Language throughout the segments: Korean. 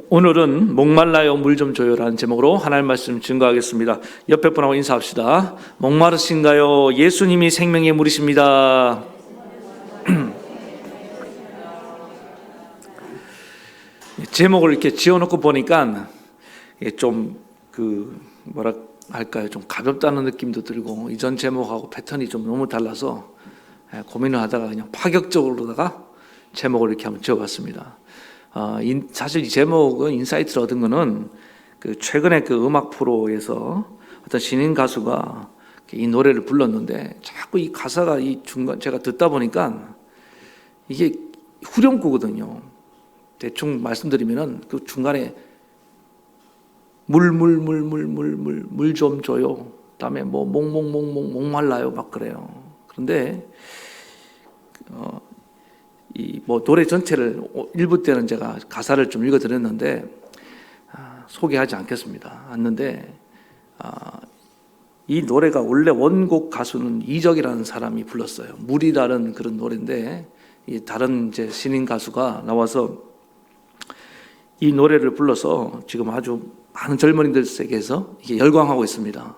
오늘은 목말라요 물 좀 줘요라는 제목으로 하나님 말씀 증거하겠습니다. 옆에 분하고 인사합시다. 목마르신가요? 예수님이 생명의 물이십니다. 제목을 이렇게 지어놓고 보니까 좀 뭐라 할까요? 좀 가볍다는 느낌도 들고 이전 제목하고 패턴이 좀 너무 달라서 고민을 하다가 그냥 파격적으로다가 제목을 이렇게 한번 지어봤습니다. 사실 이 제목은 인사이트를 얻은 거는 최근에 음악 프로에서 어떤 신인 가수가 이 노래를 불렀는데 자꾸 이 가사가 이 중간 제가 듣다 보니까 이게 후렴구거든요. 대충 말씀드리면은 그 중간에 물 좀 줘요. 그다음에 뭐 목말라요 막 그래요. 그런데 이 노래 전체를 일부 때는 제가 가사를 좀 읽어드렸는데 소개하지 않겠습니다. 이 노래가 원래 원곡 가수는 이적이라는 사람이 불렀어요. 물이라는 그런 노래인데 이 다른 이제 신인 가수가 나와서 이 노래를 불러서 지금 아주 많은 젊은이들 세계에서 이게 열광하고 있습니다.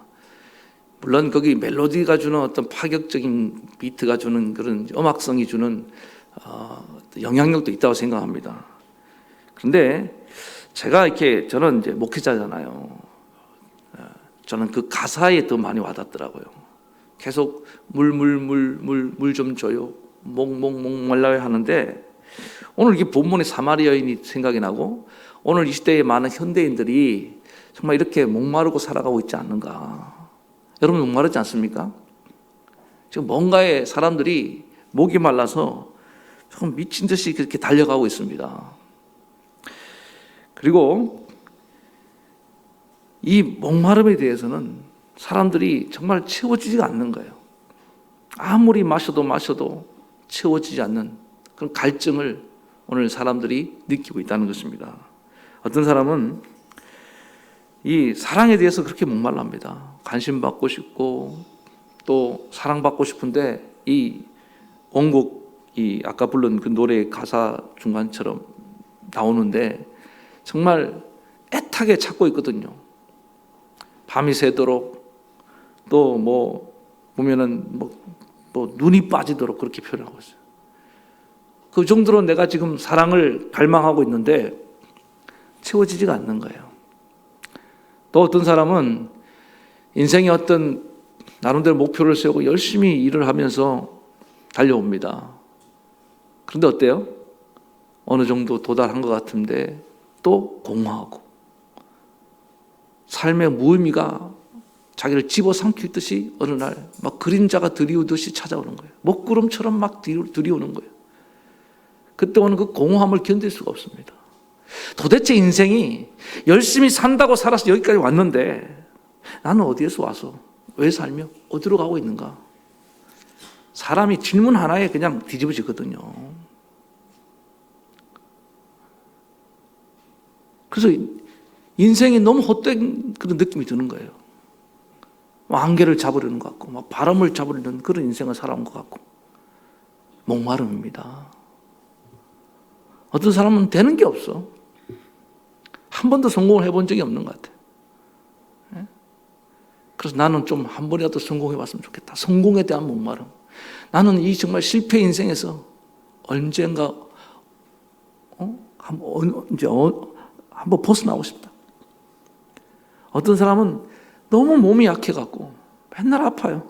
물론 거기 멜로디가 주는 어떤 파격적인 비트가 주는 그런 음악성이 주는 영향력도 있다고 생각합니다. 그런데 제가 저는 이제 목회자잖아요. 저는 그 가사에 더 많이 와닿더라고요. 계속 물 좀 줘요. 목말라요 하는데 오늘 이게 본문의 사마리아 여인이 생각이 나고 오늘 이 시대의 많은 현대인들이 정말 이렇게 목마르고 살아가고 있지 않는가. 여러분 목마르지 않습니까? 지금 뭔가에 사람들이 목이 말라서 조금 미친 듯이 그렇게 달려가고 있습니다. 그리고 이 목마름에 대해서는 사람들이 정말 채워지지가 않는 거예요. 아무리 마셔도 채워지지 않는 그런 갈증을 오늘 사람들이 느끼고 있다는 것입니다. 어떤 사람은 이 사랑에 대해서 그렇게 목말랍니다. 관심받고 싶고 또 사랑받고 싶은데 이 원곡 아까 부른 그 노래의 가사 중간처럼 나오는데 정말 애타게 찾고 있거든요. 밤이 새도록 또 보면은 눈이 빠지도록 그렇게 표현하고 있어요. 그 정도로 내가 지금 사랑을 갈망하고 있는데 채워지지가 않는 거예요. 또 어떤 사람은 인생의 어떤 나름대로 목표를 세우고 열심히 일을 하면서 달려옵니다. 그런데 어때요? 어느 정도 도달한 것 같은데 또 공허하고 삶의 무의미가 자기를 집어삼키듯이 어느 날 막 그림자가 들이우듯이 찾아오는 거예요. 먹구름처럼 막 들이오는 거예요. 그때 오는 그 공허함을 견딜 수가 없습니다. 도대체 인생이 열심히 산다고 살아서 여기까지 왔는데 나는 어디에서 와서 왜 살며 어디로 가고 있는가? 사람이 질문 하나에 그냥 뒤집어지거든요. 그래서 인생이 너무 헛된 그런 느낌이 드는 거예요. 안개를 잡으려는 것 같고 막 바람을 잡으려는 그런 인생을 살아온 것 같고 목마름입니다. 어떤 사람은 되는 게 없어. 한 번도 성공을 해본 적이 없는 것 같아요. 그래서 나는 좀 한 번이라도 성공해 봤으면 좋겠다. 성공에 대한 목마름. 나는 이 정말 실패 인생에서 언젠가 한번 벗어나고 싶다. 어떤 사람은 너무 몸이 약해갖고 맨날 아파요.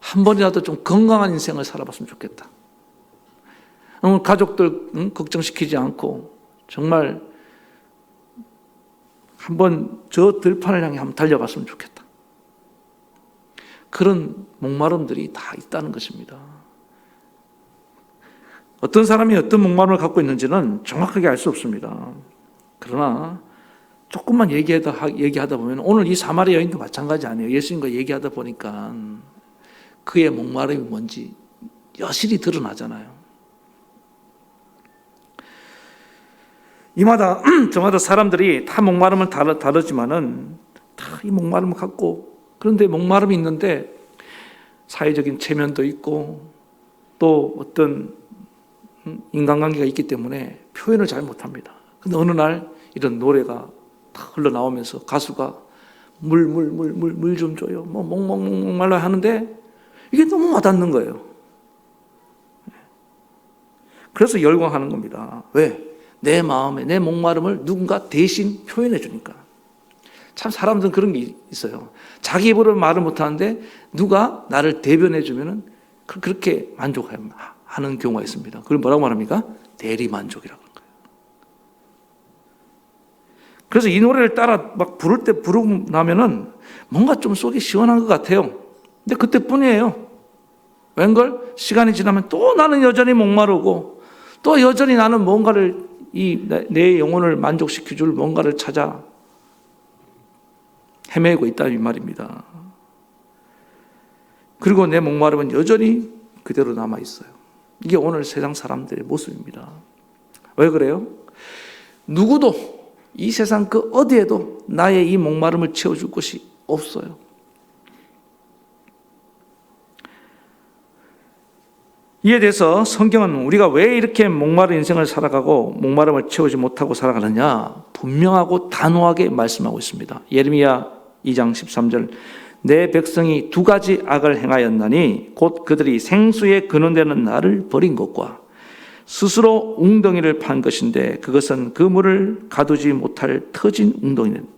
한 번이라도 좀 건강한 인생을 살아봤으면 좋겠다. 가족들 걱정시키지 않고 정말 한번 저 들판을 향해 한번 달려봤으면 좋겠다. 그런 목마름들이 다 있다는 것입니다. 어떤 사람이 어떤 목마름을 갖고 있는지는 정확하게 알 수 없습니다. 그러나 조금만 얘기하다 보면 오늘 이 사마리아 여인도 마찬가지 아니에요. 예수님과 얘기하다 보니까 그의 목마름이 뭔지 여실히 드러나잖아요. 저마다 사람들이 다 목마름은 다르지만은 다 이 목마름을 갖고 그런데 목마름이 있는데 사회적인 체면도 있고 또 어떤 인간관계가 있기 때문에 표현을 잘 못합니다. 근데 어느 날 이런 노래가 다 흘러나오면서 가수가 물 좀 줘요. 뭐 몽몽몽말로 하는데 이게 너무 와닿는 거예요. 그래서 열광하는 겁니다. 왜? 내 마음에 내 목마름을 누군가 대신 표현해 주니까. 참 사람들은 그런 게 있어요. 자기 입으로 말을 못하는데 누가 나를 대변해 주면은 그렇게 만족하는 경우가 있습니다. 그걸 뭐라고 말합니까? 대리만족이라고 하는 거예요. 그래서 이 노래를 따라 막 부를 때 부르고 나면은 뭔가 좀 속이 시원한 것 같아요. 근데 그때뿐이에요. 웬걸? 시간이 지나면 또 나는 여전히 목마르고 또 여전히 나는 뭔가를 내 영혼을 만족시켜줄 뭔가를 찾아 헤매고 있다 이 말입니다. 그리고 내 목마름은 여전히 그대로 남아 있어요. 이게 오늘 세상 사람들의 모습입니다. 왜 그래요? 누구도 이 세상 그 어디에도 나의 이 목마름을 채워줄 것이 없어요. 이에 대해서 성경은 우리가 왜 이렇게 목마른 인생을 살아가고 목마름을 채우지 못하고 살아가느냐 분명하고 단호하게 말씀하고 있습니다. 예레미야 2장 13절 내 백성이 두 가지 악을 행하였나니 곧 그들이 생수에 근원되는 나를 버린 것과 스스로 웅덩이를 판 것인데 그것은 그 물을 가두지 못할 터진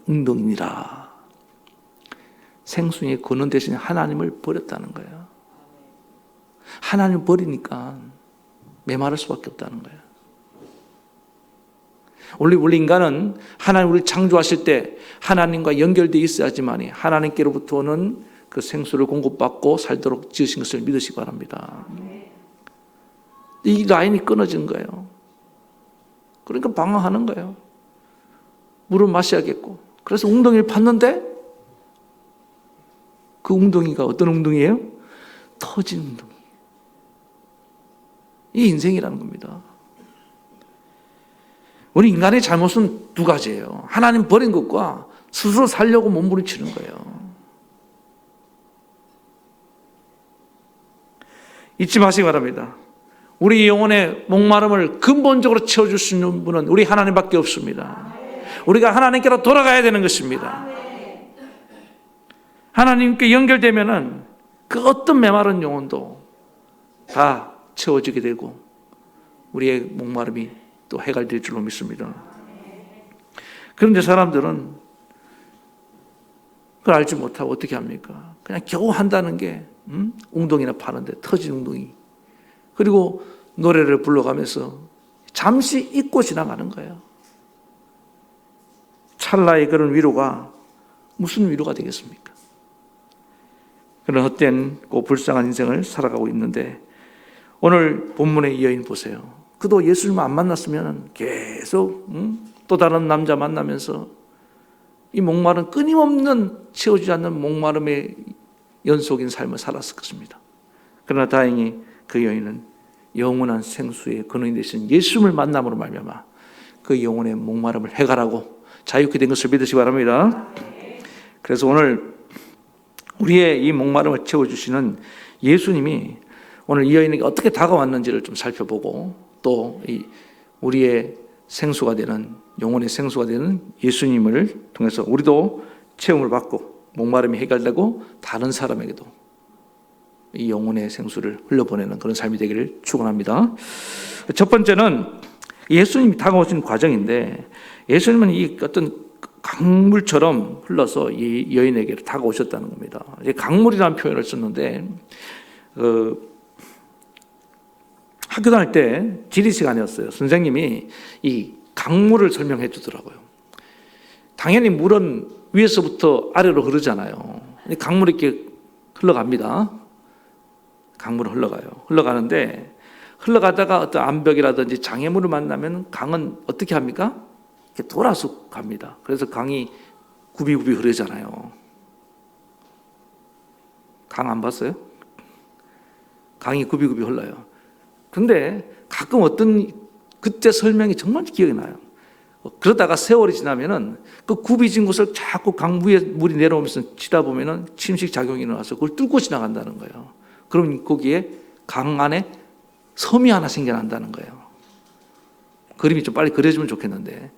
웅덩이니라. 생수에 근원 대신 하나님을 버렸다는 거예요. 하나님을 버리니까 메마를 수밖에 없다는 거예요. 원래 인간은 하나님 우리를 창조하실 때 하나님과 연결되어 있어야지만 하나님께로부터 오는 그 생수를 공급받고 살도록 지으신 것을 믿으시기 바랍니다. 이 라인이 끊어진 거예요. 그러니까 방황하는 거예요. 물을 마셔야겠고. 그래서 웅덩이를 팠는데 그 웅덩이가 어떤 웅덩이예요? 터진 웅덩이. 이 인생이라는 겁니다. 우리 인간의 잘못은 두 가지예요. 하나님 버린 것과 스스로 살려고 몸부림치는 거예요. 잊지 마시기 바랍니다. 우리 영혼의 목마름을 근본적으로 채워줄 수 있는 분은 우리 하나님밖에 없습니다. 우리가 하나님께로 돌아가야 되는 것입니다. 하나님께 연결되면은 그 어떤 메마른 영혼도 다 채워지게 되고 우리의 목마름이 또 해결될 줄로 믿습니다. 그런데 사람들은 그걸 알지 못하고 어떻게 합니까? 그냥 겨우 한다는 게 웅덩이나 파는데 터진 웅덩이. 그리고 노래를 불러가면서 잠시 잊고 지나가는 거예요. 찰나의 그런 위로가 무슨 위로가 되겠습니까? 그런 헛된 불쌍한 인생을 살아가고 있는데 오늘 본문의 이 여인 보세요. 그도 예수님을 안 만났으면 계속 또 다른 남자 만나면서 이 목마른 끊임없는 채워지지 않는 목마름의 연속인 삶을 살았을 것입니다. 그러나 다행히 그 여인은 영원한 생수의 근원이 되신 예수님을 만남으로 말미암아 그 영혼의 목마름을 해결하고 자유케 된 것을 믿으시기 바랍니다. 그래서 오늘 우리의 이 목마름을 채워주시는 예수님이 오늘 이 여인에게 어떻게 다가왔는지를 좀 살펴보고 또 우리의 생수가 되는 영혼의 생수가 되는 예수님을 통해서 우리도 체험을 받고 목마름이 해결되고 다른 사람에게도 이 영혼의 생수를 흘려보내는 그런 삶이 되기를 축원합니다. 첫 번째는 예수님이 다가오신 과정인데 예수님은 이 어떤 강물처럼 흘러서 이 여인에게 다가오셨다는 겁니다. 강물이라는 표현을 썼는데 학교 다닐 때 지리 시간이었어요. 선생님이 이 강물을 설명해 주더라고요. 당연히 물은 위에서부터 아래로 흐르잖아요. 강물이 이렇게 흘러갑니다. 강물은 흘러가는데 흘러가다가 어떤 암벽이라든지 장애물을 만나면 강은 어떻게 합니까? 이렇게 돌아서 갑니다. 그래서 강이 굽이굽이 흐르잖아요. 강 안 봤어요? 강이 굽이굽이 흘러요. 근데 가끔 그때 설명이 정말 기억이 나요. 그러다가 세월이 지나면은 그 굽이진 곳을 자꾸 강 위에 물이 내려오면서 치다 보면은 침식 작용이 일어나서 그걸 뚫고 지나간다는 거예요. 그럼 거기에 강 안에 섬이 하나 생겨난다는 거예요. 그림이 좀 빨리 그려지면 좋겠는데.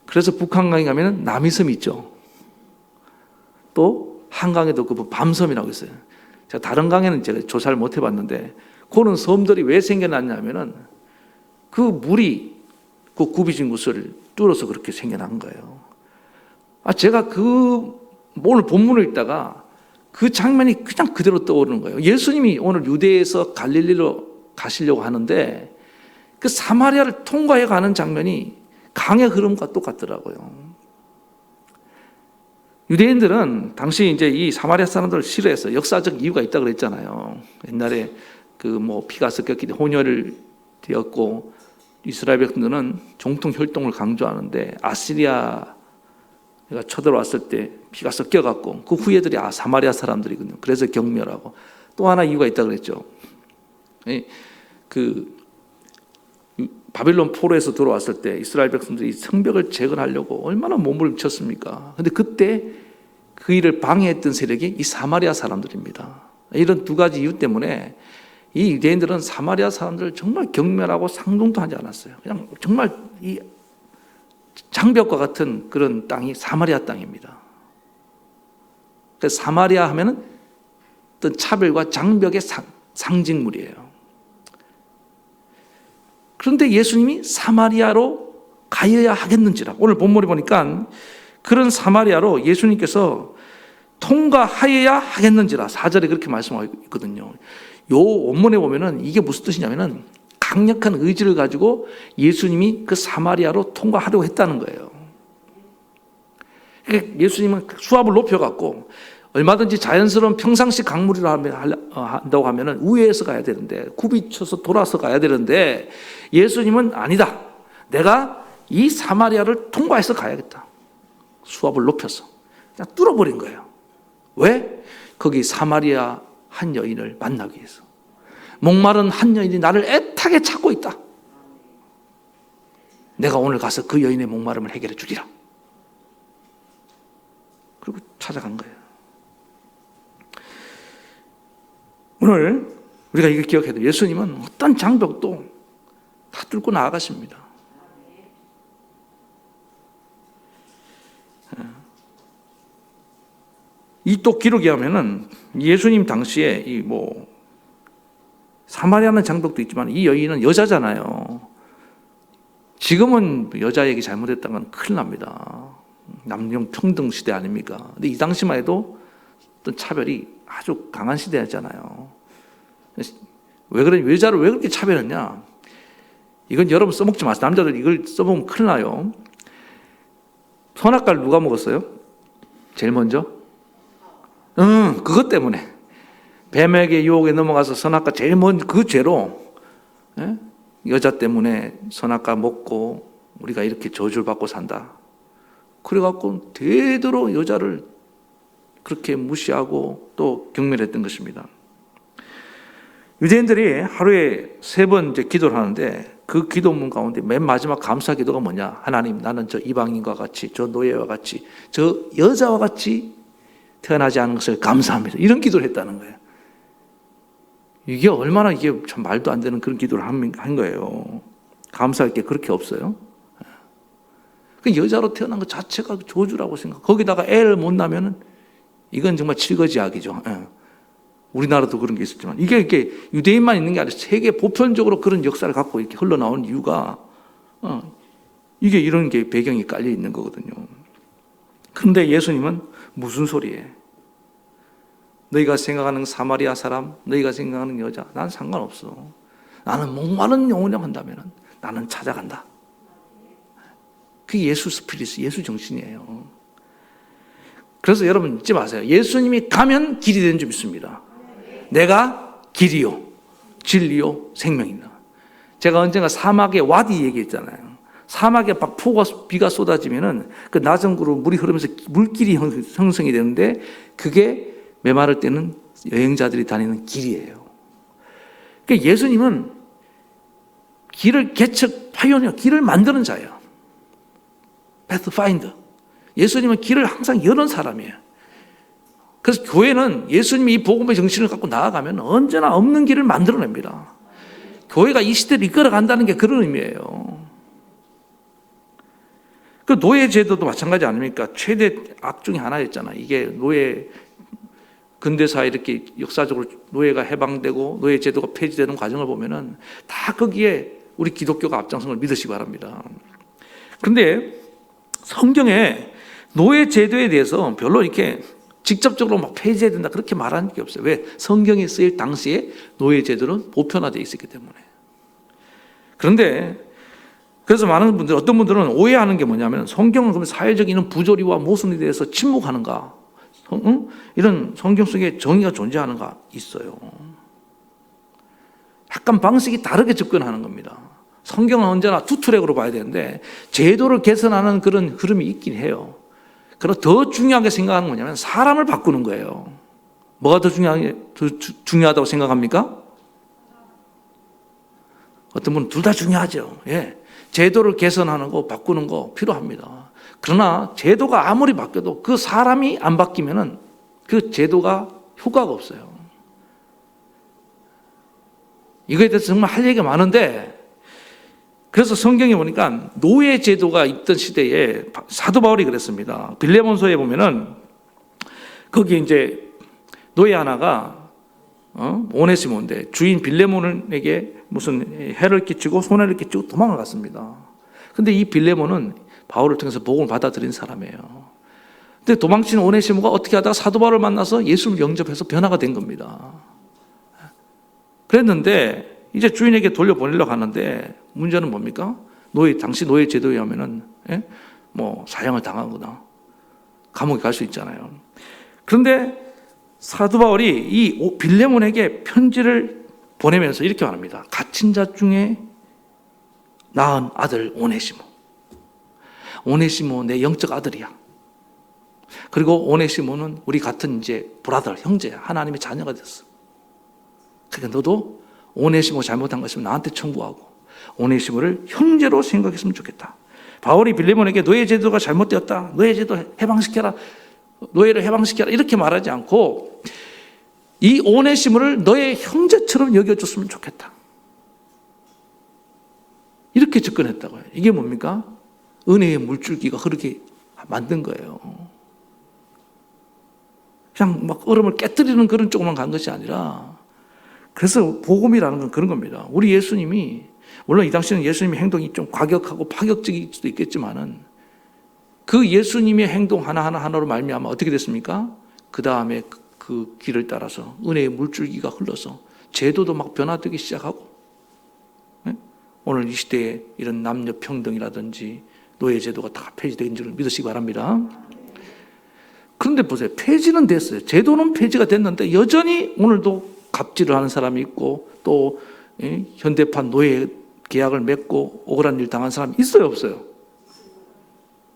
그래서 북한강에 가면 남이섬이 있죠. 또 한강에도 그 밤섬이라고 있어요. 제가 다른 강에는 제가 조사를 못 해봤는데 그런 섬들이 왜 생겨났냐면은 그 물이 그 굽이진 곳을 뚫어서 그렇게 생겨난 거예요. 제가 오늘 본문을 읽다가 그 장면이 그냥 그대로 떠오르는 거예요. 예수님이 오늘 유대에서 갈릴리로 가시려고 하는데 그 사마리아를 통과해 가는 장면이 강의 흐름과 똑같더라고요. 유대인들은 당시 이제 이 사마리아 사람들을 싫어했어요. 역사적 이유가 있다고 그랬잖아요. 옛날에 피가 섞였기 때문에 혼혈을 되었고 이스라엘 백성들은 정통 혈통을 강조하는데 아시리아가 쳐들어왔을 때 피가 섞여갖고 그 후예들이 사마리아 사람들이거든요. 그래서 경멸하고 또 하나 이유가 있다고 그랬죠. 바빌론 포로에서 들어왔을 때 이스라엘 백성들이 성벽을 재건하려고 얼마나 몸을 쳤습니까? 근데 그때 그 일을 방해했던 세력이 이 사마리아 사람들입니다. 이런 두 가지 이유 때문에 이 유대인들은 사마리아 사람들을 정말 경멸하고 상종도 하지 않았어요. 그냥 정말 이 장벽과 같은 그런 땅이 사마리아 땅입니다. 그래서 사마리아 하면은 어떤 차별과 장벽의 상징물이에요. 그런데 예수님이 사마리아로 가야 하겠는지라. 오늘 본문에 보니까 그런 사마리아로 예수님께서 통과하여야 하겠는지라 4절에 그렇게 말씀하고 있거든요. 요 원문에 보면은 이게 무슨 뜻이냐면은 강력한 의지를 가지고 예수님이 그 사마리아로 통과하려고 했다는 거예요. 예수님은 수압을 높여갖고 얼마든지 자연스러운 평상시 강물이라 한다고 하면은 우회해서 가야 되는데 굽이쳐서 돌아서 가야 되는데 예수님은 아니다. 내가 이 사마리아를 통과해서 가야겠다. 수압을 높여서 그냥 뚫어버린 거예요. 왜? 거기 사마리아 한 여인을 만나기 위해서. 목마른 한 여인이 나를 애타게 찾고 있다. 내가 오늘 가서 그 여인의 목마름을 해결해 주리라. 그리고 찾아간 거예요. 오늘 우리가 이걸 기억해야 돼요. 예수님은 어떤 장벽도 다 뚫고 나아가십니다. 이 또 기록에 하면은 예수님 당시에 사마리아는 장벽도 있지만 이 여인은 여자잖아요. 지금은 여자 얘기 잘못했다면 큰일 납니다. 남녀 평등 시대 아닙니까? 근데 이 당시만 해도 어떤 차별이 아주 강한 시대였잖아요. 왜 그러냐? 여자를 왜 그렇게 차별했냐? 이건 여러분 써먹지 마세요. 남자들 이걸 써먹으면 큰일 나요. 선악과를 누가 먹었어요? 제일 먼저? 그것 때문에. 뱀에게 유혹에 넘어가서 선악과 제일 먼저 그 죄로 여자 때문에 선악과 먹고 우리가 이렇게 저주를 받고 산다. 그래갖고 되도록 여자를 그렇게 무시하고 또 경멸했던 것입니다. 유대인들이 하루에 3번 이제 기도를 하는데 그 기도문 가운데 맨 마지막 감사 기도가 뭐냐? 하나님, 나는 저 이방인과 같이, 저 노예와 같이, 저 여자와 같이 태어나지 않은 것을 감사합니다. 이런 기도를 했다는 거예요. 이게 얼마나 이게 참 말도 안 되는 그런 기도를 한 거예요. 감사할 게 그렇게 없어요. 그 여자로 태어난 것 자체가 저주라고 생각. 거기다가 애를 못 낳으면은 이건 정말 칠거지약이죠. 우리나라도 그런 게 있었지만 이게 유대인만 있는 게 아니라 세계 보편적으로 그런 역사를 갖고 이렇게 흘러나온 이유가 이게 이런 게 배경이 깔려 있는 거거든요. 그런데 예수님은 무슨 소리예요? 너희가 생각하는 사마리아 사람, 너희가 생각하는 여자, 난 상관없어. 나는 목마른 영혼이라고 한다면 나는 찾아간다. 그게 예수 스피릿, 예수 정신이에요. 그래서 여러분 잊지 마세요. 예수님이 가면 길이 되는 줄 믿습니다. 내가 길이요, 진리요, 생명이다. 제가 언젠가 사막의 와디 얘기했잖아요. 사막에 막 비가 쏟아지면은 그 나전구로 물이 흐르면서 물길이 형성이 되는데 그게 메마를 때는 여행자들이 다니는 길이에요. 그러니까 예수님은 길을 개척, 파이오니어, 길을 만드는 자예요. 패스파인더. 예수님은 길을 항상 여는 사람이에요. 그래서 교회는 예수님이 이 복음의 정신을 갖고 나아가면 언제나 없는 길을 만들어냅니다. 교회가 이 시대를 이끌어간다는 게 그런 의미예요. 그 노예 제도도 마찬가지 아닙니까? 최대 악 중에 하나였잖아. 이게 노예, 근대사에 이렇게 역사적으로 노예가 해방되고 노예 제도가 폐지되는 과정을 보면은 다 거기에 우리 기독교가 앞장선 걸 믿으시기 바랍니다. 그런데 성경에 노예 제도에 대해서 별로 이렇게 직접적으로 막 폐지해야 된다 그렇게 말하는 게 없어요. 왜? 성경이 쓰일 당시에 노예 제도는 보편화되어 있었기 때문에. 그런데 그래서 많은 분들, 어떤 분들은 오해하는 게 뭐냐면 성경은 그러면 사회적인 부조리와 모순에 대해서 침묵하는가? 이런 성경 속에 정의가 존재하는가? 있어요. 약간 방식이 다르게 접근하는 겁니다. 성경은 언제나 투 트랙으로 봐야 되는데 제도를 개선하는 그런 흐름이 있긴 해요. 그러나 더 중요하게 생각하는 거냐면 사람을 바꾸는 거예요. 뭐가 더 중요하다고 생각합니까? 어떤 분은 둘 다 중요하죠. 예. 제도를 개선하는 거, 바꾸는 거 필요합니다. 그러나 제도가 아무리 바뀌어도 그 사람이 안 바뀌면은 그 제도가 효과가 없어요. 이거에 대해서 정말 할 얘기가 많은데, 그래서 성경에 보니까 노예 제도가 있던 시대에 사도 바울이 그랬습니다. 빌레몬서에 보면은 거기 이제 노예 하나가 오네시모인데 주인 빌레몬에게 무슨 해를 끼치고 손해를 끼치고 도망을 갔습니다. 근데 이 빌레몬은 바울을 통해서 복음을 받아들인 사람이에요. 근데 도망친 오네시모가 어떻게 하다가 사도 바울을 만나서 예수를 영접해서 변화가 된 겁니다. 그랬는데 이제 주인에게 돌려보내려고 하는데 문제는 뭡니까? 당시 노예 제도에 하면은 뭐 사형을 당하거나 감옥에 갈 수 있잖아요. 그런데 사도 바울이 이 빌레몬에게 편지를 보내면서 이렇게 말합니다. 갇힌 자 중에 낳은 아들 오네시모. 오네시모 내 영적 아들이야. 그리고 오네시모는 우리 같은 이제 브라더, 형제야. 하나님의 자녀가 됐어. 그러니까 너도 오네시모 잘못한 것이면 나한테 청구하고 오네시모를 형제로 생각했으면 좋겠다. 바울이 빌레몬에게 노예 제도가 잘못되었다. 노예 제도 해방시켜라. 노예를 해방시켜라. 이렇게 말하지 않고 이 오네시모를 너의 형제처럼 여겨줬으면 좋겠다. 이렇게 접근했다고요. 이게 뭡니까? 은혜의 물줄기가 흐르게 만든 거예요. 그냥 막 얼음을 깨뜨리는 그런 쪽만 간 것이 아니라, 그래서 복음이라는 건 그런 겁니다. 우리 예수님이, 물론 이 당시에는 예수님의 행동이 좀 과격하고 파격적일 수도 있겠지만은 그 예수님의 행동 하나로 말미암아 어떻게 됐습니까? 그 다음에 그 길을 따라서 은혜의 물줄기가 흘러서 제도도 막 변화되기 시작하고, 오늘 이 시대에 이런 남녀 평등이라든지 노예 제도가 다 폐지된 줄 믿으시기 바랍니다. 그런데 보세요. 폐지는 됐어요. 제도는 폐지가 됐는데 여전히 오늘도 갑질을 하는 사람이 있고 또 현대판 노예 계약을 맺고 억울한 일 당한 사람이 있어요, 없어요?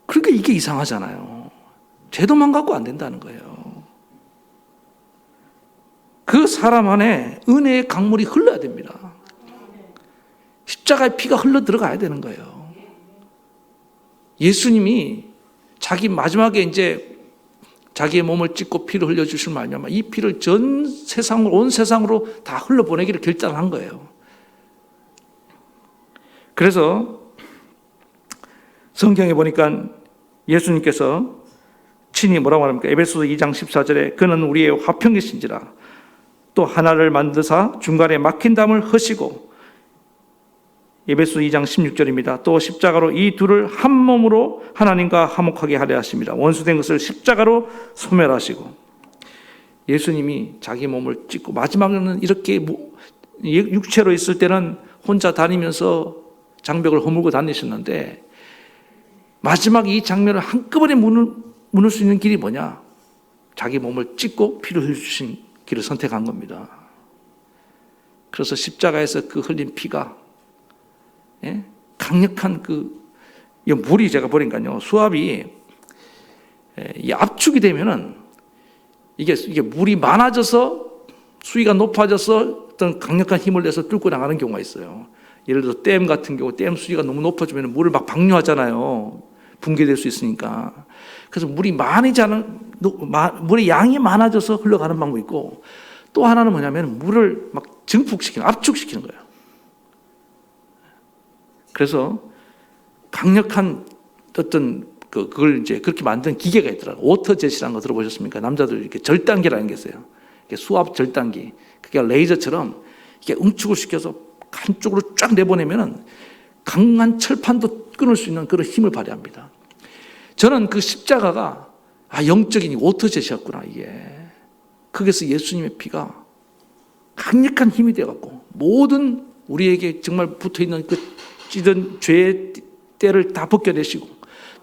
그러니까 이게 이상하잖아요. 제도만 갖고 안 된다는 거예요. 그 사람 안에 은혜의 강물이 흘러야 됩니다. 십자가의 피가 흘러 들어가야 되는 거예요. 예수님이 자기 마지막에 이제 자기의 몸을 찢고 피를 흘려주실 말미암아 이 피를 전 세상으로, 온 세상으로 다 흘려보내기를 결단한 거예요. 그래서 성경에 보니까 예수님께서 친히 뭐라고 말합니까? 에베소서 2장 14절에 그는 우리의 화평이신지라 또 하나를 만드사 중간에 막힌 담을 허시고, 에베소 2장 16절입니다. 또 십자가로 이 둘을 한 몸으로 하나님과 화목하게 하려 하십니다. 원수된 것을 십자가로 소멸하시고, 예수님이 자기 몸을 찢고 마지막에는 이렇게 육체로 있을 때는 혼자 다니면서 장벽을 허물고 다니셨는데 마지막 이 장면을 한꺼번에 무는 수 있는 길이 뭐냐? 자기 몸을 찢고 피를 흘려주신 길을 선택한 겁니다. 그래서 십자가에서 그 흘린 피가 강력한 물이 제가 보니까요, 수압이 이 압축이 되면은 이게 물이 많아져서 수위가 높아져서 어떤 강력한 힘을 내서 뚫고 나가는 경우가 있어요. 예를 들어 댐 같은 경우 댐 수위가 너무 높아지면 물을 막 방류하잖아요. 붕괴될 수 있으니까. 그래서 물의 양이 많아져서 흘러가는 방법이 있고, 또 하나는 뭐냐면 물을 막 증폭시키는, 압축시키는 거예요. 그래서 강력한 어떤 그걸 이제 그렇게 만든 기계가 있더라고요. 워터젯이라는 거 들어보셨습니까? 남자들 이렇게 절단기라는 게 있어요. 이렇게 수압 절단기. 그게 레이저처럼 이렇게 응축을 시켜서 한쪽으로 쫙 내보내면은 강한 철판도 끊을 수 있는 그런 힘을 발휘합니다. 저는 그 십자가가 영적인 워터젯이었구나, 이게. 거기서 예수님의 피가 강력한 힘이 되어갖고 모든 우리에게 정말 붙어있는 그 찌든 죄의 때를 다 벗겨내시고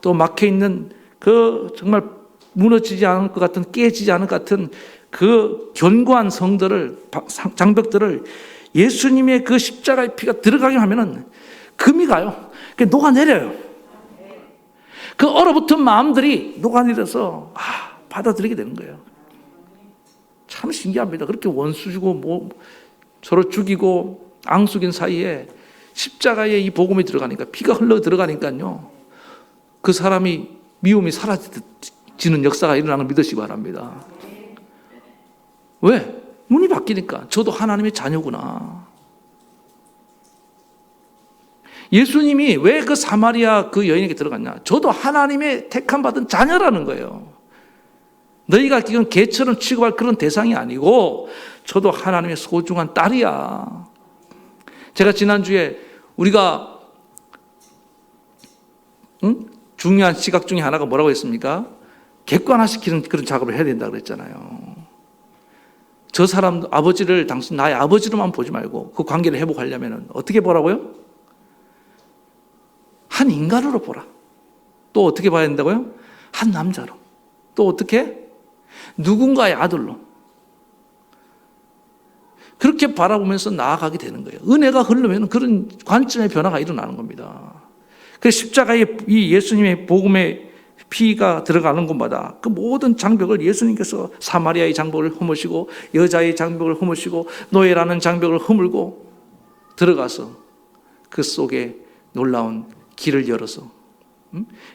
또 막혀있는 그 정말 무너지지 않을 것 같은, 깨지지 않을 것 같은 그 견고한 장벽들을 예수님의 그 십자가의 피가 들어가게 하면은 금이 가요. 녹아내려요. 그 얼어붙은 마음들이 녹아내려서 받아들이게 되는 거예요. 참 신기합니다. 그렇게 원수 주고 서로 죽이고 앙숙인 사이에 십자가에 이 복음이 들어가니까, 피가 흘러 들어가니까요, 그 사람이 미움이 사라지는 역사가 일어나는 걸 믿으시기 바랍니다. 왜? 눈이 바뀌니까 저도 하나님의 자녀구나. 예수님이 왜 그 사마리아 그 여인에게 들어갔냐? 저도 하나님의 택함 받은 자녀라는 거예요. 너희가 지금 개처럼 취급할 그런 대상이 아니고 저도 하나님의 소중한 딸이야. 제가 지난주에 우리가 중요한 시각 중에 하나가 뭐라고 했습니까? 객관화시키는 그런 작업을 해야 된다고 그랬잖아요. 저 사람 아버지를 당신 나의 아버지로만 보지 말고 그 관계를 회복하려면 어떻게 보라고요? 한 인간으로 보라. 또 어떻게 봐야 된다고요? 한 남자로. 또 어떻게? 누군가의 아들로. 그렇게 바라보면서 나아가게 되는 거예요. 은혜가 흐르면 그런 관점의 변화가 일어나는 겁니다. 그래서 십자가에 이 예수님의 복음의 피가 들어가는 곳마다 그 모든 장벽을 예수님께서 사마리아의 장벽을 허무시고 여자의 장벽을 허무시고 노예라는 장벽을 허물고 들어가서 그 속에 놀라운 길을 열어서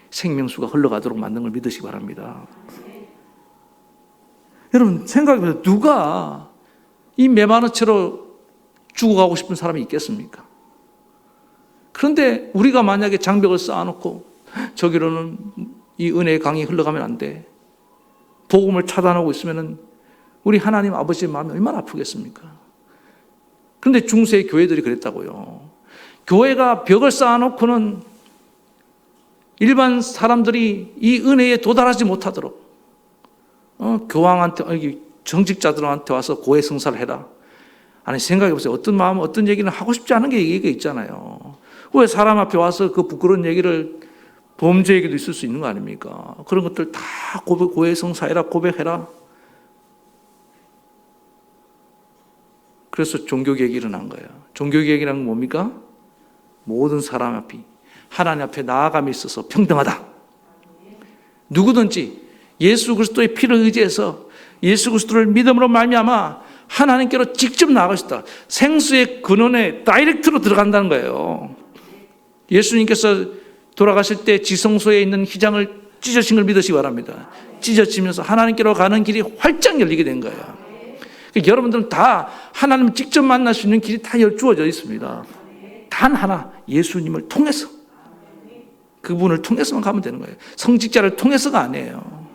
생명수가 흘러가도록 만든 걸 믿으시기 바랍니다. 여러분 생각해보세요. 누가 이 메마른 채로 죽어가고 싶은 사람이 있겠습니까? 그런데 우리가 만약에 장벽을 쌓아놓고 저기로는 이 은혜의 강이 흘러가면 안 돼, 복음을 차단하고 있으면 우리 하나님 아버지의 마음이 얼마나 아프겠습니까? 그런데 중세의 교회들이 그랬다고요. 교회가 벽을 쌓아놓고는 일반 사람들이 이 은혜에 도달하지 못하도록 교황한테, 정직자들한테 와서 고해 성사를 해라. 아니 생각해보세요. 어떤 마음, 어떤 얘기는 하고 싶지 않은 게 얘기가 있잖아요. 왜 사람 앞에 와서 그 부끄러운 얘기를, 범죄 얘기도 있을 수 있는 거 아닙니까? 그런 것들 다 고해 성사해라, 고백해라. 그래서 종교개혁이 일어난 거예요. 종교개혁이란 건 뭡니까? 모든 사람 앞이 하나님 앞에 나아감에 있어서 평등하다. 누구든지 예수 그리스도의 피를 의지해서 예수 그리스도를 믿음으로 말미암아 하나님께로 직접 나아갈 수 있다. 생수의 근원에 다이렉트로 들어간다는 거예요. 예수님께서 돌아가실 때 지성소에 있는 휘장을 찢어진 걸 믿으시기 바랍니다. 찢어지면서 하나님께로 가는 길이 활짝 열리게 된 거예요. 그러니까 여러분들은 다 하나님을 직접 만날 수 있는 길이 다 열주어져 있습니다. 단 하나, 예수님을 통해서, 그분을 통해서만 가면 되는 거예요. 성직자를 통해서가 아니에요.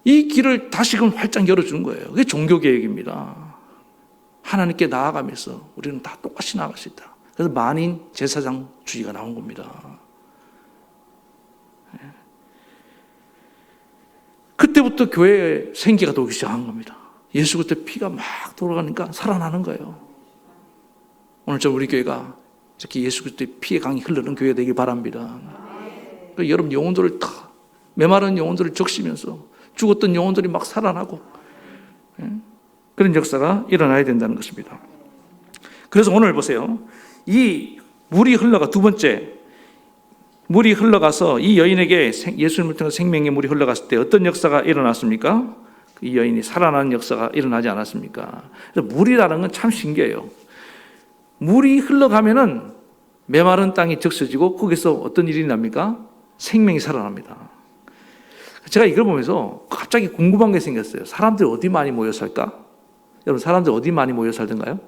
이 길을 다시금 활짝 열어주는 거예요. 그게 종교개혁입니다. 하나님께 나아가면서 우리는 다 똑같이 나아갈 수 있다. 그래서 만인 제사장주의가 나온 겁니다. 그때부터 교회에 생기가 돌기 시작한 겁니다. 예수 그때 피가 막 돌아가니까 살아나는 거예요. 오늘 저 우리 교회가 이렇게 예수 그리스도의 피의 강이 흐르는 교회가 되길 바랍니다. 그러니까 여러분 영혼들을 다, 메마른 영혼들을 적시면서 죽었던 영혼들이 막 살아나고 그런 역사가 일어나야 된다는 것입니다. 그래서 오늘 보세요. 이 물이 흘러가, 두 번째, 물이 흘러가서 이 여인에게 예수님을 통해 생명의 물이 흘러갔을 때 어떤 역사가 일어났습니까? 이 여인이 살아나는 역사가 일어나지 않았습니까? 그래서 물이라는 건 참 신기해요. 물이 흘러가면은 메마른 땅이 적셔지고 거기서 어떤 일이 납니까? 생명이 살아납니다. 제가 이걸 보면서 갑자기 궁금한 게 생겼어요. 사람들이 어디 많이 모여 살까? 여러분, 사람들 어디 많이 모여 살던가요?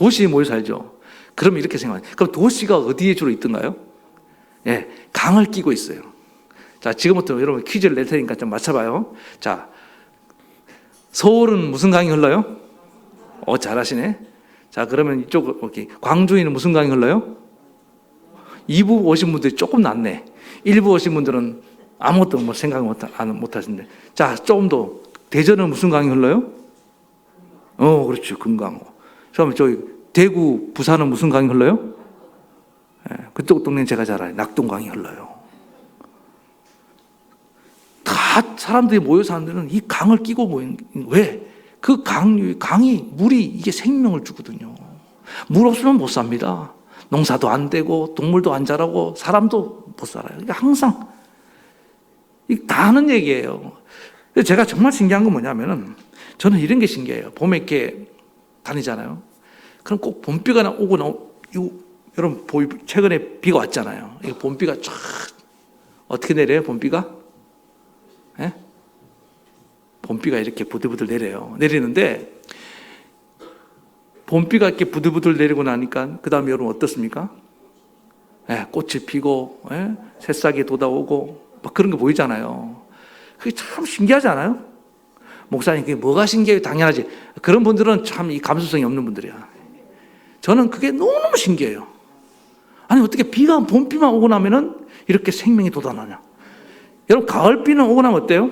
도시에 모여 살죠. 그러면 이렇게 생각해요. 그럼 도시가 어디에 주로 있던가요? 예, 강을 끼고 있어요. 자, 지금부터 여러분 퀴즈를 낼 테니까 좀 맞춰봐요. 자, 서울은 무슨 강이 흘러요? 잘하시네. 자, 그러면 이쪽, 오케이. 광주에는 무슨 강이 흘러요? 2부 오신 분들이 조금 낫네. 1부 오신 분들은 아무것도 뭐 생각 못 하시는데. 자, 조금 더. 대전은 무슨 강이 흘러요? 그렇죠. 금강. 그러면 저기 대구, 부산은 무슨 강이 흘러요? 예, 그쪽 동네는 제가 잘 알아요. 낙동강이 흘러요. 다 사람들이 모여 사는 데는 이 강을 끼고 모인, 왜? 그 강이, 물이 이게 생명을 주거든요. 물 없으면 못 삽니다. 농사도 안 되고, 동물도 안 자라고, 사람도 못 살아요. 그러니까 항상, 다 하는 얘기예요. 제가 정말 신기한 건 뭐냐면은, 저는 이런 게 신기해요. 봄에 이렇게 다니잖아요. 그럼 꼭 봄비가 여러분, 최근에 비가 왔잖아요. 이 봄비가 쫙, 어떻게 내려요, 봄비가? 예? 봄비가 이렇게 부들부들 내리는데, 봄비가 이렇게 부들부들 내리고 나니까, 그 다음에 여러분 어떻습니까? 예, 꽃이 피고, 예? 새싹이 돋아오고, 막 그런 거 보이잖아요. 그게 참 신기하지 않아요? 목사님, 그게 뭐가 신기해요? 당연하지. 그런 분들은 참 이 감수성이 없는 분들이야. 저는 그게 너무너무 신기해요. 아니, 어떻게 봄비만 오고 나면은 이렇게 생명이 돋아나냐. 여러분, 가을비는 오고 나면 어때요?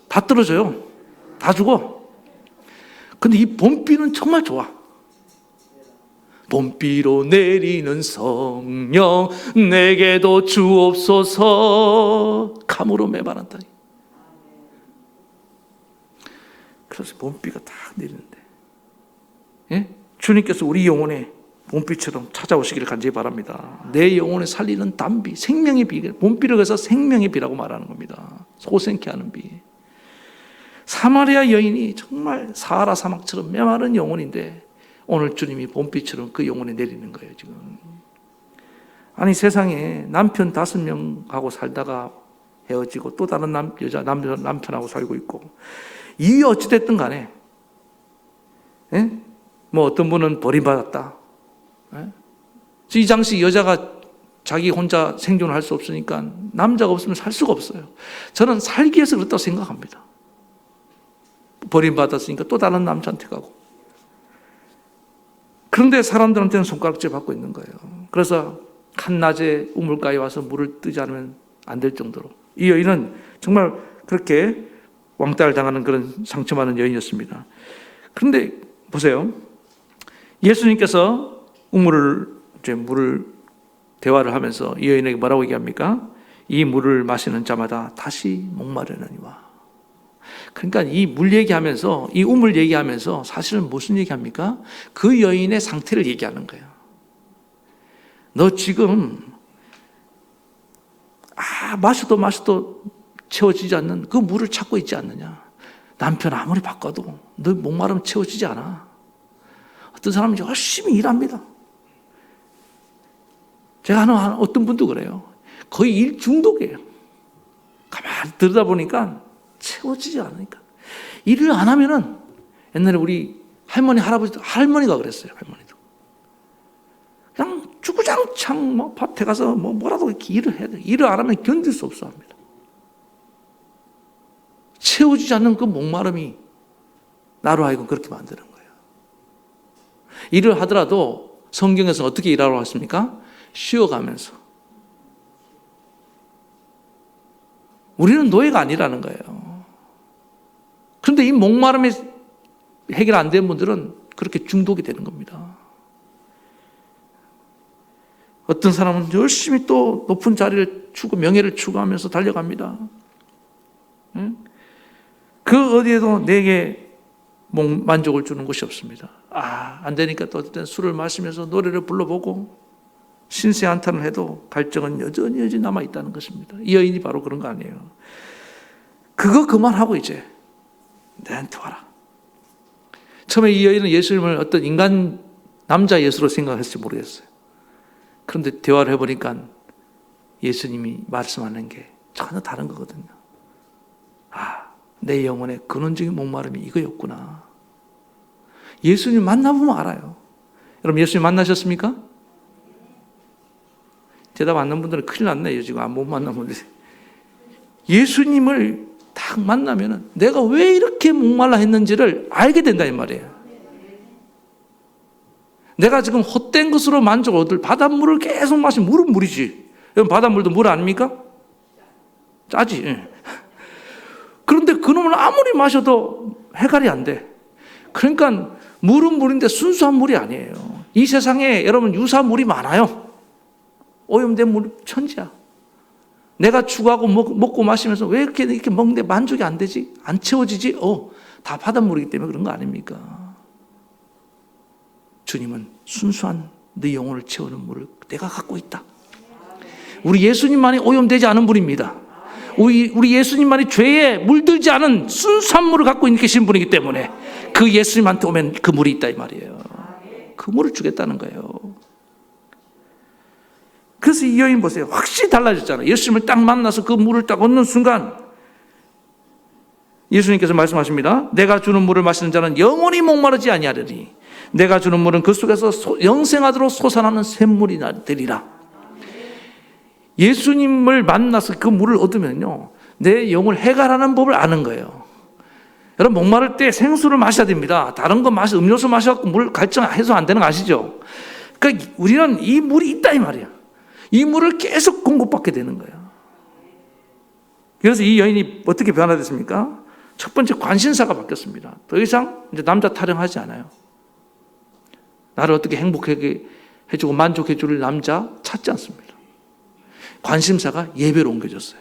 다 떨어져요. 다 죽어. 근데 이 봄비는 정말 좋아. 봄비로 내리는 성령 내게도 주옵소서 감으로 메마른다. 그래서 봄비가 딱 내리는데, 예? 주님께서 우리 영혼에 봄비처럼 찾아오시기를 간절히 바랍니다. 내 영혼에 살리는 담비, 생명의 비, 봄비를 그래서 생명의 비라고 말하는 겁니다. 소생케 하는 비. 사마리아 여인이 정말 사하라 사막처럼 메마른 영혼인데 오늘 주님이 봄비처럼 그 영혼에 내리는 거예요, 지금. 아니, 세상에 남편 5명하고 살다가 헤어지고 또 다른 남편하고 살고 있고, 이유 어찌됐든 간에, 예? 뭐 어떤 분은 버림받았다. 예? 이 당시 여자가 자기 혼자 생존을 할 수 없으니까 남자가 없으면 살 수가 없어요. 저는 살기 위해서 그렇다고 생각합니다. 버림받았으니까 또 다른 남자한테 가고. 그런데 사람들한테는 손가락질 받고 있는 거예요. 그래서 한낮에 우물가에 와서 물을 뜨지 않으면 안 될 정도로. 이 여인은 정말 그렇게 왕따를 당하는 그런 상처받는 여인이었습니다. 그런데 보세요. 예수님께서 물을 대화를 하면서 이 여인에게 뭐라고 얘기합니까? 이 물을 마시는 자마다 다시 목마르느니와. 그러니까 이 물 얘기하면서, 이 우물 얘기하면서 사실은 무슨 얘기합니까? 그 여인의 상태를 얘기하는 거예요. 너 지금 마셔도 채워지지 않는 그 물을 찾고 있지 않느냐? 남편 아무리 바꿔도 너 목마르면 채워지지 않아. 어떤 사람은 열심히 일합니다. 제가 아는 어떤 분도 그래요. 거의 일 중독이에요. 가만히 들여다보니까 채워지지 않으니까. 일을 안 하면은, 옛날에 우리 할머니가 그랬어요, 할머니도. 그냥 주구장창 밭에 가서 뭐라도 이렇게 일을 해야 돼. 일을 안 하면 견딜 수 없어 합니다. 채워지지 않는 그 목마름이 나로 하여금 그렇게 만드는 거예요. 일을 하더라도 성경에서 어떻게 일하라고 했습니까? 쉬어가면서. 우리는 노예가 아니라는 거예요. 그런데 이 목마름이 해결 안 된 분들은 그렇게 중독이 되는 겁니다. 어떤 사람은 열심히 또 높은 자리를 명예를 추구하면서 달려갑니다. 그 어디에도 내게 만족을 주는 것이 없습니다. 안 되니까 또 어떤 술을 마시면서 노래를 불러보고 신세 한탄을 해도 갈증은 여전히 남아있다는 것입니다. 이 여인이 바로 그런 거 아니에요. 그거 그만하고 이제 내한테 와라. 처음에 이 여인은 예수님을 어떤 인간 남자 예수로 생각했을지 모르겠어요. 그런데 대화를 해보니까 예수님이 말씀하는 게 전혀 다른 거거든요. 내 영혼의 근원적인 목마름이 이거였구나. 예수님 만나보면 알아요. 여러분 예수님 만나셨습니까? 대답 안 하는 분들은 큰일 났네요. 지금 못 만난 분들이. 예수님을 딱 만나면 내가 왜 이렇게 목말라 했는지를 알게 된다 이 말이에요. 내가 지금 헛된 것으로 만족을 얻을 바닷물을 계속 마시면 물은 물이지. 여러분 바닷물도 물 아닙니까? 짜지. 그런데 그놈을 아무리 마셔도 해갈이 안 돼. 그러니까 물은 물인데 순수한 물이 아니에요. 이 세상에 여러분 유사물이 많아요. 오염된 물 천지야. 내가 추구하고 먹고 마시면서 왜 이렇게 먹는데 만족이 안 되지? 안 채워지지? 다 바닷물이기 때문에 그런 거 아닙니까? 주님은 순수한 네 영혼을 채우는 물을 내가 갖고 있다. 우리 예수님만이 오염되지 않은 물입니다. 우리 예수님만이 죄에 물들지 않은 순수한 물을 갖고 계신 분이기 때문에 그 예수님한테 오면 그 물이 있다 이 말이에요. 그 물을 주겠다는 거예요. 그래서 이 여인 보세요. 확실히 달라졌잖아요. 예수님을 딱 만나서 그 물을 딱 얻는 순간 예수님께서 말씀하십니다. 내가 주는 물을 마시는 자는 영원히 목마르지 아니하리니 내가 주는 물은 그 속에서 영생하도록 솟아나는 샘물이 되리라. 예수님을 만나서 그 물을 얻으면요, 내 영을 해갈하는 법을 아는 거예요. 여러분 목마를 때 생수를 마셔야 됩니다. 다른 거 음료수 마셔갖고 물 갈증해서 안 되는 거 아시죠? 그러니까 우리는 이 물이 있다 이 말이야. 이 물을 계속 공급받게 되는 거예요. 그래서 이 여인이 어떻게 변화됐습니까? 첫 번째 관심사가 바뀌었습니다. 더 이상 이제 남자 타령하지 않아요. 나를 어떻게 행복하게 해주고 만족해 줄 남자 찾지 않습니다. 관심사가 예배로 옮겨졌어요.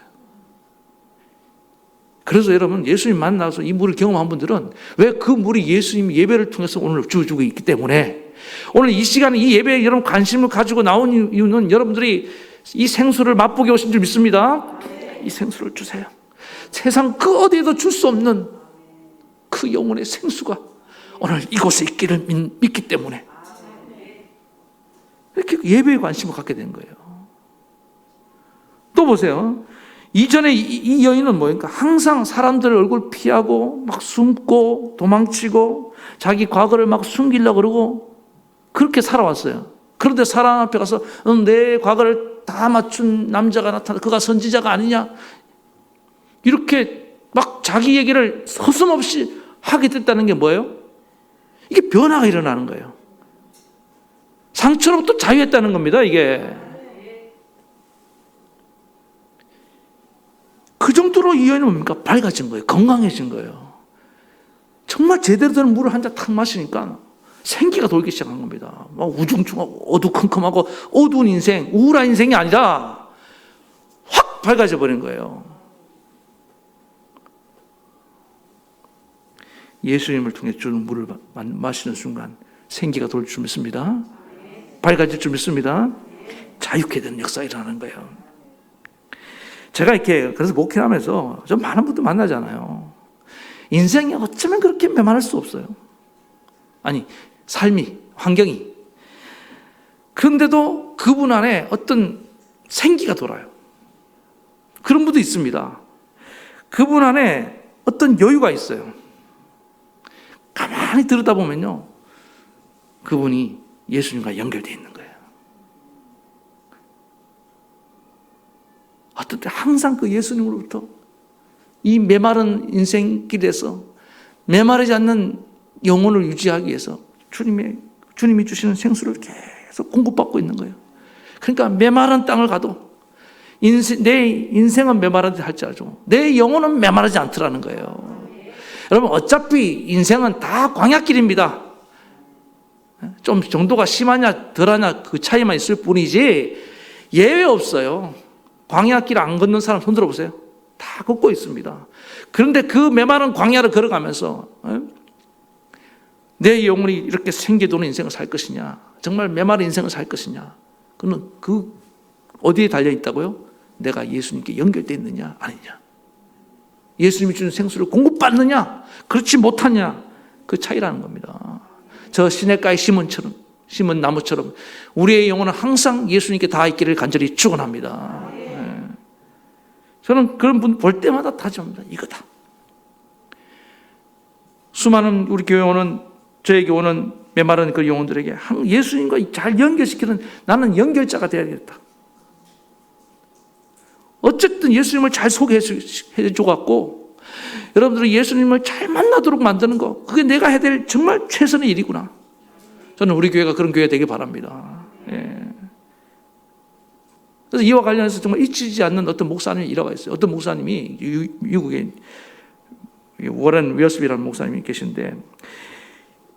그래서 여러분 예수님 만나서 이 물을 경험한 분들은 왜 그 물이 예수님 예배를 통해서 오늘 주어주고 있기 때문에 오늘 이 시간에 이 예배에 여러분 관심을 가지고 나온 이유는 여러분들이 이 생수를 맛보게 오신 줄 믿습니다. 이 생수를 주세요. 세상 그 어디에도 줄 수 없는 그 영혼의 생수가 오늘 이곳에 있기를 믿기 때문에 이렇게 예배에 관심을 갖게 된 거예요. 또 보세요. 이전에 이 여인은 뭐니까 항상 사람들 얼굴 피하고 막 숨고 도망치고 자기 과거를 막 숨기려고 그러고 그렇게 살아왔어요. 그런데 사람 앞에 가서 내 과거를 다 맞춘 남자가 나타나 그가 선지자가 아니냐 이렇게 막 자기 얘기를 서슴없이 하게 됐다는 게 뭐예요? 이게 변화가 일어나는 거예요. 상처로부터 자유했다는 겁니다. 이게 그 정도로 이 여인은 뭡니까? 밝아진 거예요. 건강해진 거예요. 정말 제대로 된 물을 한 잔 탁 마시니까 생기가 돌기 시작한 겁니다. 막 우중충하고 어두컴컴하고 어두운 인생, 우울한 인생이 아니라 확 밝아져 버린 거예요. 예수님을 통해 주는 물을 마시는 순간 생기가 돌 줄 믿습니다. 밝아질 줄 믿습니다. 자유케 되는 역사가 일어나는 거예요. 제가 이렇게 그래서 목회하면서 좀 많은 분들 만나잖아요. 인생이 어쩌면 그렇게 메마를 수 없어요. 아니 삶이 환경이 그런데도 그분 안에 어떤 생기가 돌아요. 그런 분도 있습니다. 그분 안에 어떤 여유가 있어요. 가만히 들여다보면요 그분이 예수님과 연결되어 있는 거예요. 어떨 때 항상 그 예수님으로부터 이 메마른 인생길에서 메마르지 않는 영혼을 유지하기 위해서 주님이 주시는 생수를 계속 공급받고 있는 거예요. 그러니까 메마른 땅을 가도 내 인생은 메마르지 할지라도 내 영혼은 메마르지 않더라는 거예요. 여러분 어차피 인생은 다 광야길입니다. 좀 정도가 심하냐 덜하냐 그 차이만 있을 뿐이지 예외 없어요. 광야길 안 걷는 사람 손 들어보세요. 다 걷고 있습니다. 그런데 그 메마른 광야를 걸어가면서 내 영혼이 이렇게 생기도는 인생을 살 것이냐 정말 메마른 인생을 살 것이냐 그는 그 어디에 달려있다고요? 내가 예수님께 연결되어 있느냐 아니냐 예수님이 주는 생수를 공급받느냐 그렇지 못하냐 그 차이라는 겁니다. 저 시냇가의 심은 나무처럼 우리의 영혼은 항상 예수님께 닿아 있기를 간절히 축원합니다. 저는 그런 분 볼 때마다 다짐합니다. 이거다. 수많은 우리 교회 오는 저에게 오는 메마른 그 영혼들에게 예수님과 잘 연결시키는, 나는 연결자가 되어야겠다. 어쨌든 예수님을 잘 소개해 줘갖고 여러분들은 예수님을 잘 만나도록 만드는 거, 그게 내가 해야 될 정말 최선의 일이구나. 저는 우리 교회가 그런 교회가 되길 바랍니다. 예. 그래서 이와 관련해서 정말 잊히지 않는 어떤 목사님이 일화가 있어요. 어떤 목사님이 미국에 워렌 웨어스비라는 목사님이 계신데,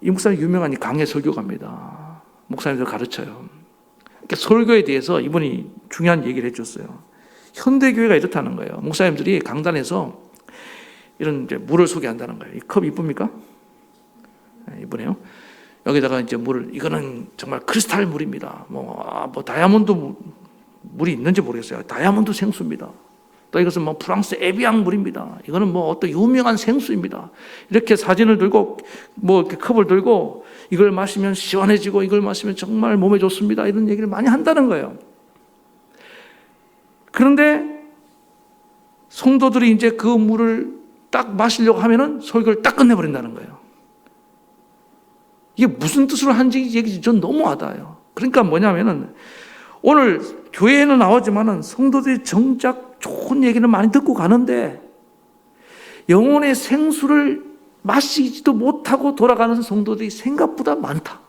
이 목사님 유명한 강해 설교가입니다. 목사님들 가르쳐요. 그러니까 설교에 대해서 이분이 중요한 얘기를 해줬어요. 현대교회가 이렇다는 거예요. 목사님들이 강단에서 이런 이제 물을 소개한다는 거예요. 이 컵 이쁩니까? 네, 이쁘네요. 여기다가 이제 물을, 이거는 정말 크리스탈 물입니다. 뭐 다이아몬드 물이 있는지 모르겠어요. 다이아몬드 생수입니다. 또 이것은 뭐 프랑스 에비앙 물입니다. 이거는 뭐 어떤 유명한 생수입니다. 이렇게 사진을 들고 뭐 이렇게 컵을 들고 이걸 마시면 시원해지고 이걸 마시면 정말 몸에 좋습니다. 이런 얘기를 많이 한다는 거예요. 그런데 성도들이 이제 그 물을 딱 마시려고 하면은 설교를 딱 끝내버린다는 거예요. 이게 무슨 뜻으로 한지 얘기지 전 너무 와닿아요. 그러니까 뭐냐면은 오늘 교회에는 나오지만은 성도들이 정작 좋은 얘기는 많이 듣고 가는데 영혼의 생수를 마시지도 못하고 돌아가는 성도들이 생각보다 많다.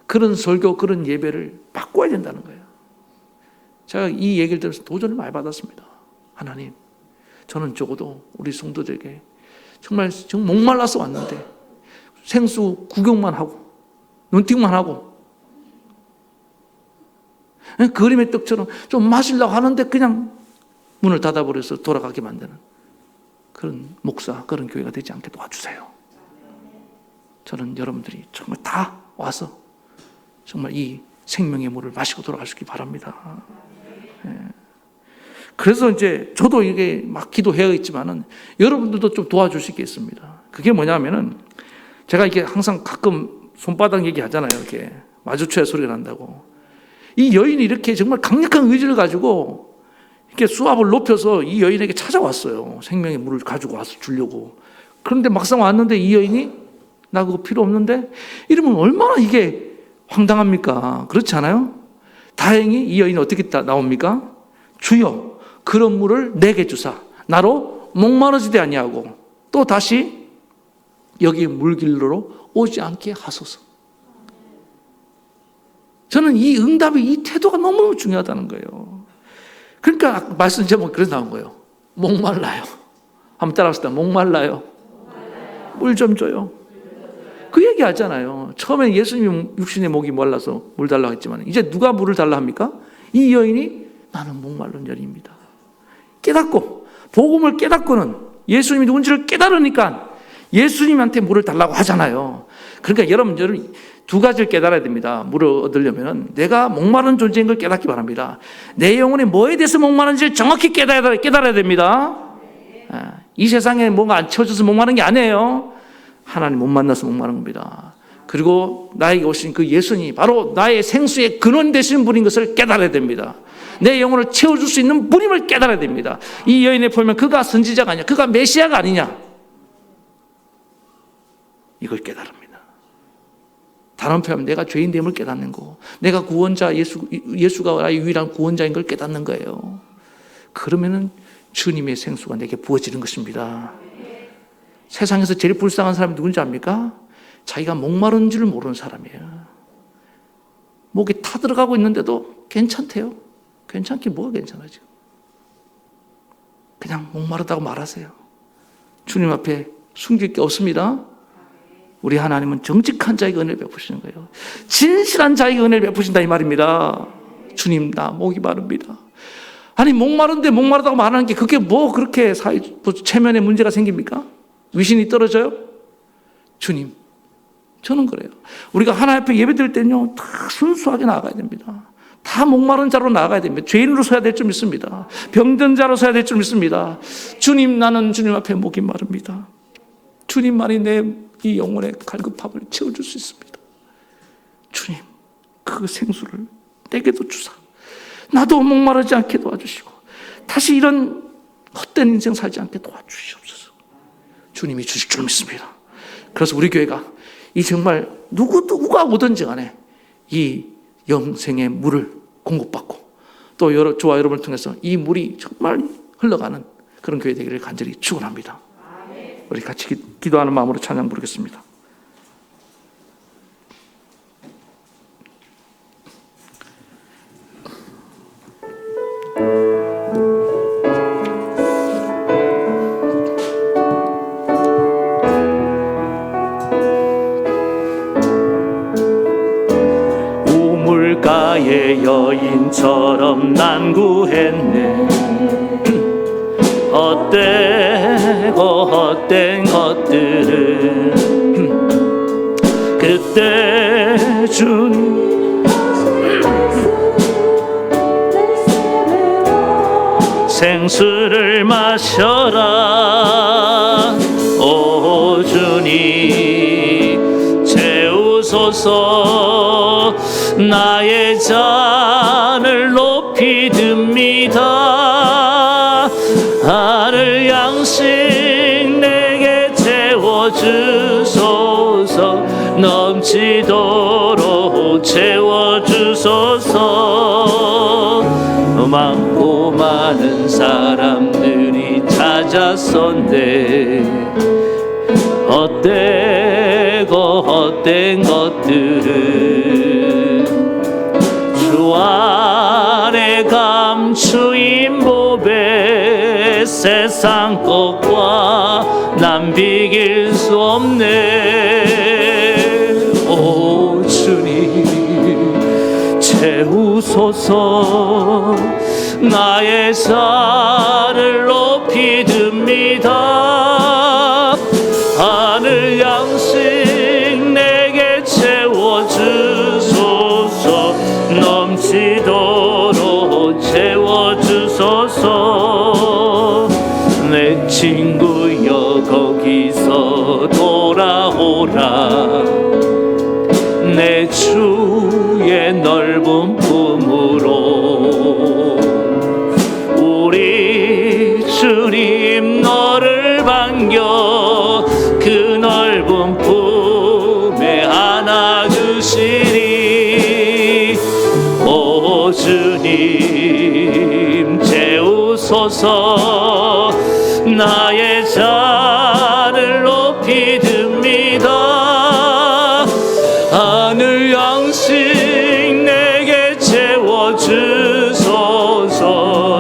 그런 설교, 그런 예배를 바꿔야 된다는 거예요. 제가 이 얘기를 들어서 도전을 많이 받았습니다. 하나님, 저는 적어도 우리 성도들에게 정말 목말라서 왔는데 생수 구경만 하고 눈팅만 하고 그림의 떡처럼 좀 마시려고 하는데 그냥 문을 닫아버려서 돌아가게 만드는 그런 목사, 그런 교회가 되지 않게 도와주세요. 저는 여러분들이 정말 다 와서 정말 이 생명의 물을 마시고 돌아갈 수 있기 바랍니다. 그래서 이제 저도 이게 막 기도해야겠지만은 여러분들도 좀 도와주시겠습니다. 그게 뭐냐면은 제가 이게 항상 가끔 손바닥 얘기하잖아요. 이렇게 마주쳐야 소리가 난다고. 이 여인이 이렇게 정말 강력한 의지를 가지고 이렇게 수압을 높여서 이 여인에게 찾아왔어요. 생명의 물을 가지고 와서 주려고. 그런데 막상 왔는데 이 여인이 나 그거 필요 없는데 이러면 얼마나 이게 황당합니까? 그렇지 않아요? 다행히 이 여인이 어떻게 나옵니까? 주여, 그런 물을 내게 주사 나로 목마르지도 아니하고 또 다시 여기 물길로 오지 않게 하소서. 저는 이 응답의 이 태도가 너무 중요하다는 거예요. 그러니까 말씀 제목이 그래서 나온 거예요. 목말라요. 한번 따라합시다. 목말라요. 물 좀 줘요. 그 얘기 하잖아요. 처음에 예수님이 육신의 목이 말라서 물 달라고 했지만 이제 누가 물을 달라 합니까? 이 여인이 나는 목마른 여인입니다. 깨닫고 복음을 깨닫고는 예수님이 누군지를 깨달으니까 예수님한테 물을 달라고 하잖아요. 그러니까 여러분 두 가지를 깨달아야 됩니다. 물을 얻으려면 내가 목마른 존재인 걸 깨닫기 바랍니다. 내 영혼이 뭐에 대해서 목마른지를 정확히 깨달아야 됩니다. 이 세상에 뭔가 안 채워져서 목마른 게 아니에요. 하나님 못 만나서 목마른 겁니다. 그리고 나에게 오신 그 예수님이 바로 나의 생수의 근원 되시는 분인 것을 깨달아야 됩니다. 내 영혼을 채워줄 수 있는 분임을 깨달아야 됩니다. 이 여인에 보면 그가 선지자가 아니냐, 그가 메시아가 아니냐, 이걸 깨달습니다. 다른 표현하면 내가 죄인됨을 깨닫는 거고 내가 구원자 예수가 나의 유일한 구원자인 걸 깨닫는 거예요. 그러면은 주님의 생수가 내게 부어지는 것입니다. 세상에서 제일 불쌍한 사람이 누군지 압니까? 자기가 목마른 줄 모르는 사람이에요. 목이 타들어가고 있는데도 괜찮대요. 괜찮긴 뭐가 괜찮아 지금. 그냥 목마르다고 말하세요. 주님 앞에 숨길 게 없습니다. 우리 하나님은 정직한 자에게 은혜를 베푸시는 거예요. 진실한 자에게 은혜를 베푸신다 이 말입니다. 주님 나 목이 마릅니다. 아니 목마른데 목마르다고 말하는 게 그게 뭐 그렇게 체면에 문제가 생깁니까? 위신이 떨어져요? 주님 저는 그래요. 우리가 하나님 앞에 예배 드릴 때는요 다 순수하게 나아가야 됩니다. 다 목마른 자로 나아가야 됩니다. 죄인으로 서야 될 줄 믿습니다. 병든 자로 서야 될 줄 믿습니다. 주님 나는 주님 앞에 목이 마릅니다. 주님만이 내 이 영혼의 갈급함을 채워줄 수 있습니다. 주님 그 생수를 내게도 주사 나도 목마르지 않게 도와주시고 다시 이런 헛된 인생 살지 않게 도와주시옵소서. 주님이 주실 줄 믿습니다. 그래서 우리 교회가 이 정말 누구가 오든지 간에 이 영생의 물을 공급받고 또 저와 여러분을 통해서 이 물이 정말 흘러가는 그런 교회 되기를 간절히 축원합니다. 우리 같이 기도하는 마음으로 찬양 부르겠습니다. 우물가의 여인처럼 난 구했네. 헛된 것들은 그때 주님 생수를 마셔라. 오 주님 채우소서. 나의 잔을 높이 듭니다. 하늘 양식 내게 채워주소서. 넘치도록 채워주소서. 많고 많은 사람들이 찾았었네. 헛된 것들은 주 안에 감추인 보배. 세상 것과 난 비길 수 없네. 오 주님 채우소서. 나의 잔을 높이 듭니다. 하늘 양식 내게 채워주소서. 넘치도록 채워주소서. 내 친구여 거기서 돌아오라. 내 주의 넓은 품으로. 우리 주님 너를 반겨 그 넓은 품에 안아주시리. 오 주님 채우소서. 나의 잔을 높이 듭니다. 하늘 양식 내게 채워주소서.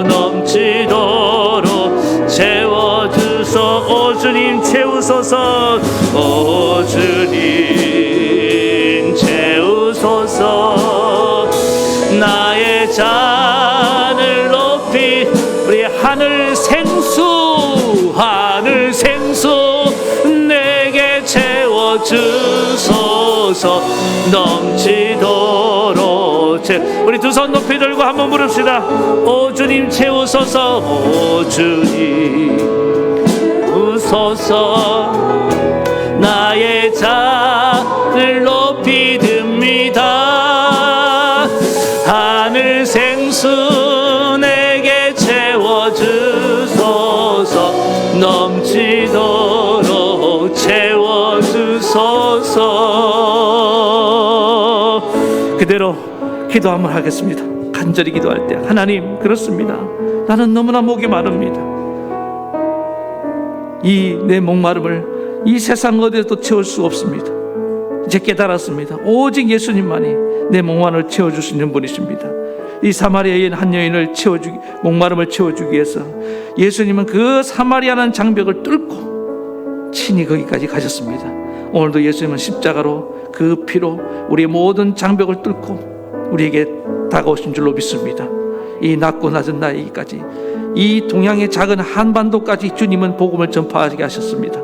넘치도록 채워주소서. 오 주님 채우소서. 오 주님 채우소서. 나의 잔을 높이. 우리 하늘 생수 내게 채워주소서. 넘치도록 우리 두 손 높이 들고 한번 부릅시다. 오 주님 채우소서. 오 주님 채우소서. 나의 잔을 높이 듭니다. 하늘 생수 내게 채워주소서. 넘치도록 채워주소서. 그대로 기도 한번 하겠습니다. 간절히 기도할 때 하나님 그렇습니다. 나는 너무나 목이 마릅니다. 이 내 목마름을 이 세상 어디에도 채울 수 없습니다. 이제 깨달았습니다. 오직 예수님만이 내 목마름을 채워줄 수 있는 분이십니다. 이 사마리아 여인 한 여인을 목마름을 채워주기 위해서 예수님은 그 사마리아라는 장벽을 뚫고 친히 거기까지 가셨습니다. 오늘도 예수님은 십자가로 그 피로 우리의 모든 장벽을 뚫고 우리에게 다가오신 줄로 믿습니다. 이 낮고 낮은 나이까지 이 동양의 작은 한반도까지 주님은 복음을 전파하게 하셨습니다.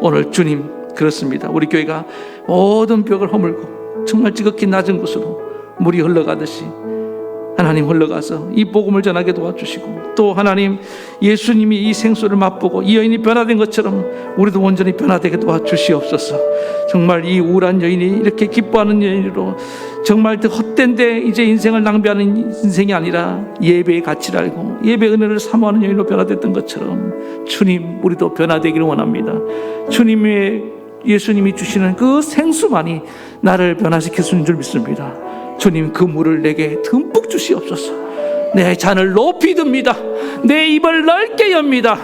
오늘 주님 그렇습니다. 우리 교회가 모든 벽을 허물고 정말 지극히 낮은 곳으로 물이 흘러가듯이 하나님 흘러가서 이 복음을 전하게 도와주시고, 또 하나님 예수님이 이 생수를 맛보고 이 여인이 변화된 것처럼 우리도 온전히 변화되게 도와주시옵소서. 정말 이 우울한 여인이 이렇게 기뻐하는 여인으로 정말 그 헛된데 이제 인생을 낭비하는 인생이 아니라 예배의 가치를 알고 예배 은혜를 사모하는 여인으로 변화됐던 것처럼 주님 우리도 변화되기를 원합니다. 주님의 예수님이 주시는 그 생수만이 나를 변화시킬 수 있는 줄 믿습니다. 주님, 그 물을 내게 듬뿍 주시옵소서. 내 잔을 높이 듭니다. 내 입을 넓게 엽니다.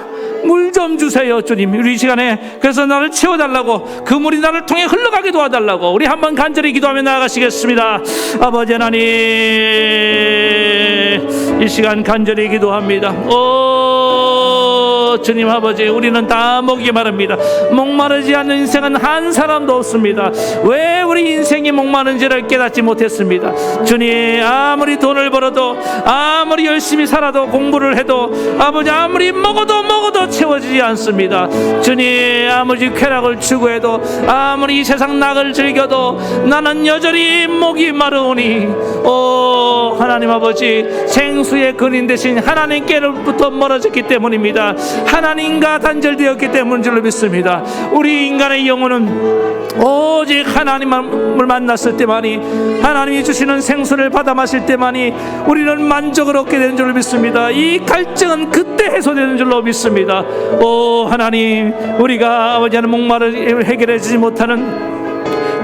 물 좀 주세요, 주님. 우리 이 시간에 그래서 나를 채워달라고, 그 물이 나를 통해 흘러가게 도와달라고 우리 한번 간절히 기도하며 나아가시겠습니다. 아버지 하나님, 이 시간 간절히 기도합니다. 주님 아버지, 우리는 다 목이 마릅니다. 목마르지 않는 인생은 한 사람도 없습니다. 왜 우리 인생이 목마른지를 깨닫지 못했습니다. 주님, 아무리 돈을 벌어도, 아무리 열심히 살아도, 공부를 해도, 아버지 아무리 먹어도 채워지지 않습니다. 주님, 아무리 쾌락을 추구해도, 아무리 이 세상 낙을 즐겨도 나는 여전히 목이 마르오니, 하나님 아버지, 생수의 근인 대신 하나님께로부터 멀어졌기 때문입니다. 하나님과 단절되었기 때문인 줄로 믿습니다. 우리 인간의 영혼은 오직 하나님을 만났을 때만이, 하나님이 주시는 생수를 받아 마실 때만이 우리는 만족을 얻게 되는 줄로 믿습니다. 이 갈증은 그때 해소되는 줄로 믿습니다. 하나님, 우리가 아버지 하나님 목마를 해결해 주지 못하는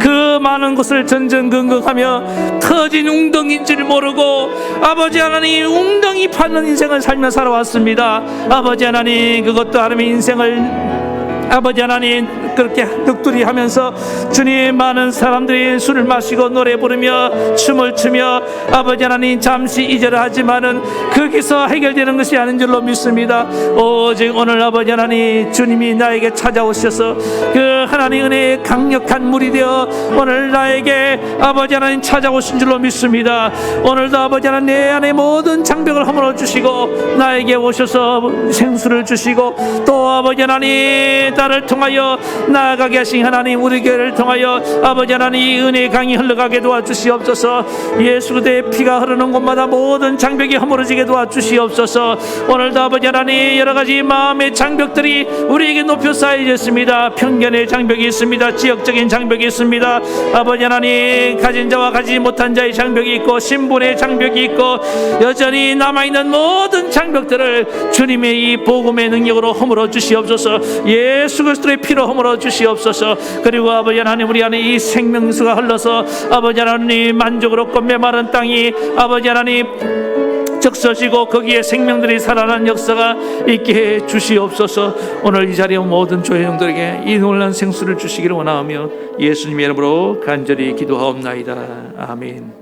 그 많은 것을 전전긍긍하며 터진 웅덩이인 줄 모르고 아버지 하나님 웅덩이 파는 인생을 살며 살아왔습니다. 아버지 하나님, 그것도 하나님의 인생을 아버지 하나님 그렇게 넋두리 하면서 주님, 많은 사람들이 술을 마시고 노래 부르며 춤을 추며 아버지 하나님 잠시 잊으려 하지만은 거기서 해결되는 것이 아닌 줄로 믿습니다. 오직 오늘 아버지 하나님, 주님이 나에게 찾아오셔서 그 하나님 은혜의 강력한 물이 되어 오늘 나에게 아버지 하나님 찾아오신 줄로 믿습니다. 오늘도 아버지 하나님 내 안에 모든 장벽을 허물어 주시고 나에게 오셔서 생수를 주시고, 또 아버지 하나님 나를 통하여 나아가게 하신 하나님, 우리 교회를 통하여 아버지 하나님 이 은혜의 강이 흘러가게 도와주시옵소서. 예수 그리스도의 피가 흐르는 곳마다 모든 장벽이 허물어지게 도와주시옵소서. 오늘도 아버지 하나님 여러 가지 마음의 장벽들이 우리에게 높여 쌓여졌습니다. 편견의 장벽이 있습니다. 지역적인 장벽이 있습니다. 아버지 하나님, 가진 자와 가지지 못한 자의 장벽이 있고, 신분의 장벽이 있고, 여전히 남아있는 모든 장벽들을 주님의 이 복음의 능력으로 허물어 주시옵소서. 예수 그리스도의 피로 허물어 주시옵소서. 그리고 아버지 하나님, 우리 안에 이 생명수가 흘러서 아버지 하나님 만족을 얻고 메마른 땅이 아버지 하나님 적셔지고 거기에 생명들이 살아나는 역사가 있게 해 주시옵소서. 오늘 이 자리에 모든 교회 형들에게 이 놀라운 생수를 주시기를 원하며 예수님의 이름으로 간절히 기도하옵나이다. 아멘.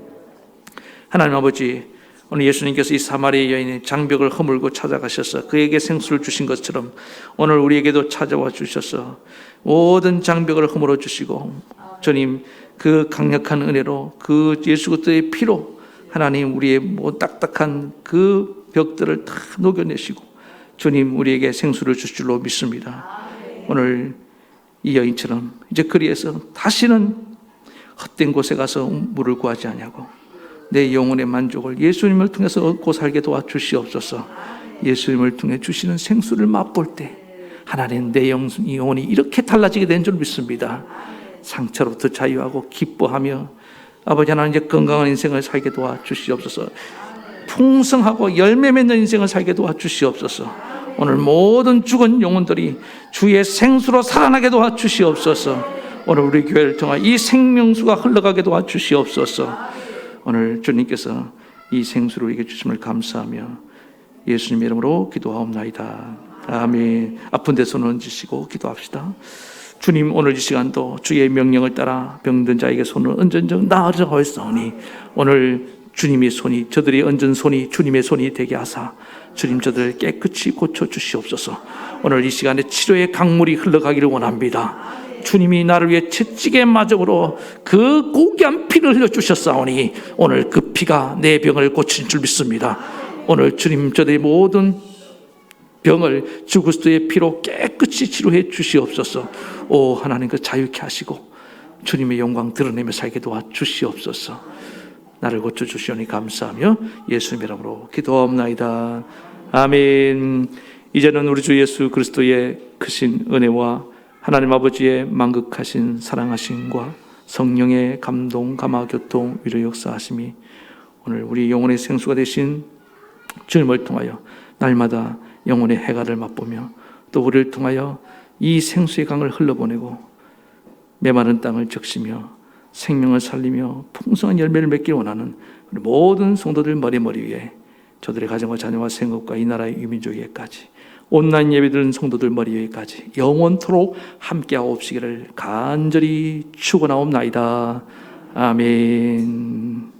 하나님 아버지, 오늘 예수님께서 이 사마리아 여인의 장벽을 허물고 찾아가셔서 그에게 생수를 주신 것처럼 오늘 우리에게도 찾아와 주셔서 모든 장벽을 허물어 주시고, 주님 그 강력한 은혜로 그 예수 그리스도의 피로 하나님 우리의 뭐 딱딱한 그 벽들을 다 녹여내시고 주님 우리에게 생수를 주실 줄로 믿습니다. 오늘 이 여인처럼 이제 거리에서 다시는 헛된 곳에 가서 물을 구하지 아니하고 내 영혼의 만족을 예수님을 통해서 얻고 살게 도와주시옵소서. 예수님을 통해 주시는 생수를 맛볼 때 하나님 내 영혼이 이렇게 달라지게 된 줄 믿습니다. 상처로부터 자유하고 기뻐하며 아버지 하나님 이제 건강한 인생을 살게 도와주시옵소서. 풍성하고 열매 맺는 인생을 살게 도와주시옵소서. 오늘 모든 죽은 영혼들이 주의 생수로 살아나게 도와주시옵소서. 오늘 우리 교회를 통해 이 생명수가 흘러가게 도와주시옵소서. 오늘 주님께서 이 생수를 우리에게 주심을 감사하며 예수님의 이름으로 기도하옵나이다. 아멘. 아픈 데 손을 얹으시고 기도합시다. 주님, 오늘 이 시간도 주의 명령을 따라 병든 자에게 손을 얹은 적 나아져가오니 오늘 주님의 손이, 저들이 얹은 손이 주님의 손이 되게 하사 주님 저들을 깨끗이 고쳐주시옵소서. 오늘 이 시간에 치료의 강물이 흘러가기를 원합니다. 주님이 나를 위해 채찍의 마적으로 그 고귀한 피를 흘려주셨사오니 오늘 그 피가 내 병을 고친 줄 믿습니다. 오늘 주님 저들의 모든 병을 주 그리스도의 피로 깨끗이 치료해 주시옵소서. 오 하나님, 그 자유케 하시고 주님의 영광 드러내며 살게 도와주시옵소서. 나를 고쳐주시오니 감사하며 예수님의 이름으로 기도하옵나이다. 아멘. 이제는 우리 주 예수 그리스도의 크신 은혜와 하나님 아버지의 만극하신 사랑하심과 성령의 감동, 감화, 교통, 위로 역사하심이 오늘 우리 영혼의 생수가 되신 주님을 통하여 날마다 영혼의 해갈을 맛보며 또 우리를 통하여 이 생수의 강을 흘러보내고 메마른 땅을 적시며 생명을 살리며 풍성한 열매를 맺길 원하는 우리 모든 성도들 머리 위에, 저들의 가정과 자녀와 생업과 이 나라의 유민족 위에까지, 온라인 예배드리는 성도들 머리 위에까지 영원토록 함께하옵시기를 간절히 축원하옵나이다. 아멘.